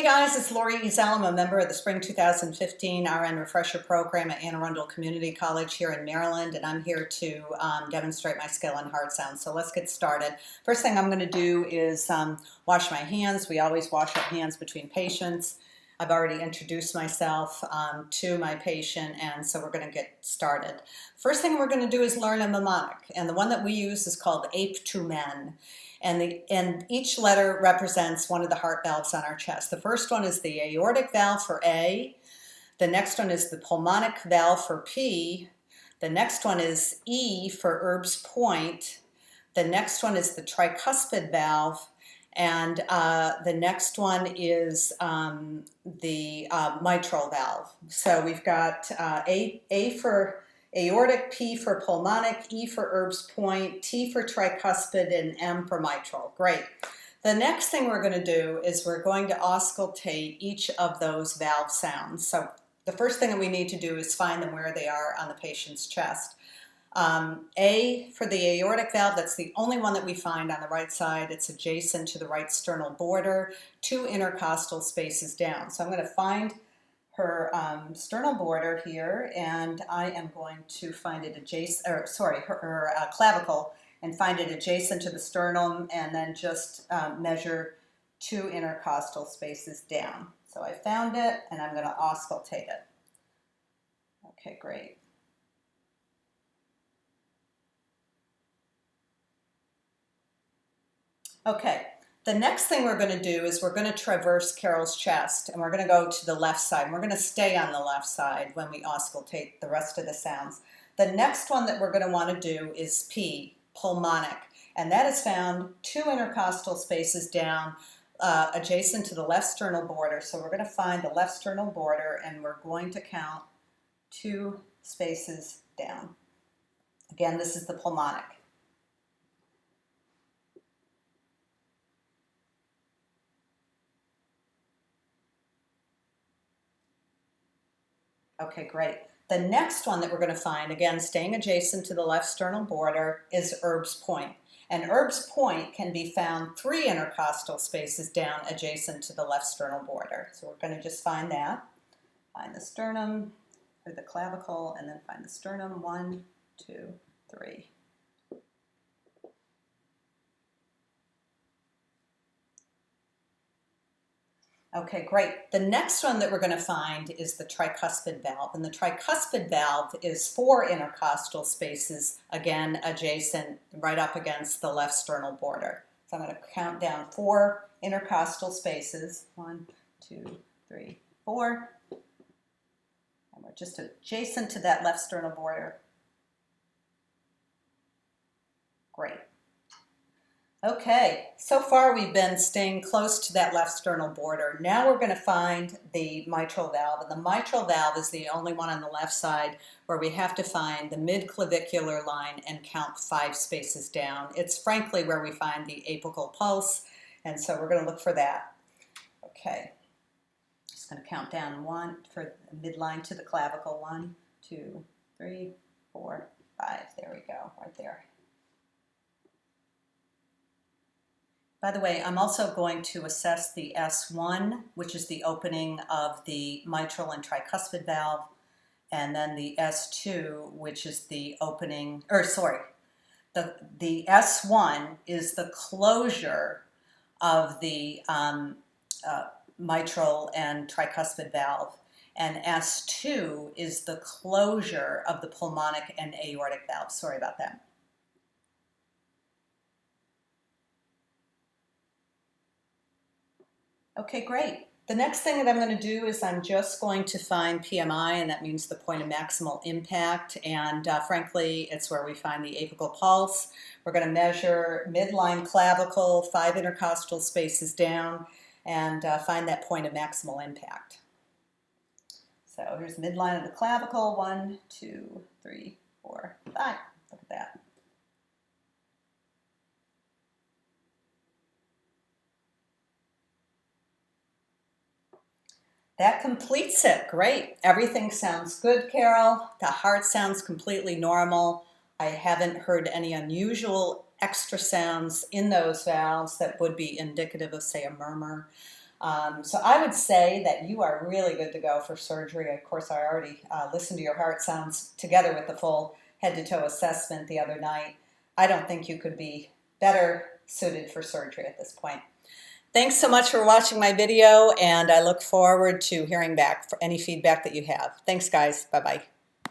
Hey guys, it's Lori Ezell. I'm a member of the Spring 2015 RN Refresher Program at Anne Arundel Community College here in Maryland, and I'm here to demonstrate my skill in heart sounds. So let's get started. First thing I'm going to do is wash my hands. We always wash our hands between patients. I've already introduced myself to my patient, and so we're going to get started. First thing we're going to do is learn a mnemonic, and the one that we use is called APE to MEN. And each letter represents one of the heart valves on our chest. The first one is the aortic valve for A. The next one is the pulmonic valve for P. The next one is E for Erb's point. The next one is the tricuspid valve. And the next one is the mitral valve. So we've got A for aortic, P for pulmonic, E for Erb's point, T for tricuspid, and M for mitral. Great. The next thing we're going to do is we're going to auscultate each of those valve sounds. So the first thing that we need to do is find them where they are on the patient's chest. A for the aortic valve, that's the only one that we find on the right side. It's adjacent to the right sternal border, 2 intercostal spaces down. So I'm going to find her sternal border here, and I am going to find it adjacent, or sorry, her clavicle, and find it adjacent to the sternum, and then just measure 2 intercostal spaces down. So I found it, and I'm going to auscultate it. Okay, great. Okay. The next thing we're going to do is we're going to traverse Carol's chest, and we're going to go to the left side. And we're going to stay on the left side when we auscultate the rest of the sounds. The next one that we're going to want to do is P, pulmonic, and that is found 2 intercostal spaces down adjacent to the left sternal border. So we're going to find the left sternal border, and we're going to count 2 spaces down. Again, this is the pulmonic. Okay, great. The next one that we're going to find, again, staying adjacent to the left sternal border, is Erb's point. And Erb's point can be found 3 intercostal spaces down adjacent to the left sternal border. So we're going to just find that. Find the sternum, or the clavicle, and then find the sternum. 1, 2, 3. Okay, great. The next one that we're going to find is the tricuspid valve. And the tricuspid valve is 4 intercostal spaces, again, adjacent, right up against the left sternal border. So I'm going to count down 4 intercostal spaces. 1, 2, 3, 4. And we're just adjacent to that left sternal border. Great. Okay, so far we've been staying close to that left sternal border. Now we're going to find the mitral valve, and the mitral valve is the only one on the left side where we have to find the mid-clavicular line and count 5 spaces down. It's frankly where we find the apical pulse, and so we're going to look for that. Okay, just going to count down 1 for the midline to the clavicle. 1, 2, 3, 4, 5. There we go, right there. By the way, I'm also going to assess the S1, which is the opening of the mitral and tricuspid valve, and then the S2, which is the opening, or sorry, the S1 is the closure of the mitral and tricuspid valve, and S2 is the closure of the pulmonic and aortic valve. Sorry about that. Okay, great. The next thing that I'm going to do is I'm just going to find PMI, and that means the point of maximal impact, and frankly, it's where we find the apical pulse. We're going to measure midline clavicle, 5 intercostal spaces down, and find that point of maximal impact. So here's midline of the clavicle, 1, 2, 3, 4, 5. Look at that. That completes it. Great. Everything sounds good, Carol. The heart sounds completely normal. I haven't heard any unusual extra sounds in those valves that would be indicative of, say, a murmur. So I would say that you are really good to go for surgery. Of course, I already listened to your heart sounds together with the full head-to-toe assessment the other night. I don't think you could be better suited for surgery at this point. Thanks so much for watching my video, and I look forward to hearing back for any feedback that you have. Thanks, guys. Bye-bye.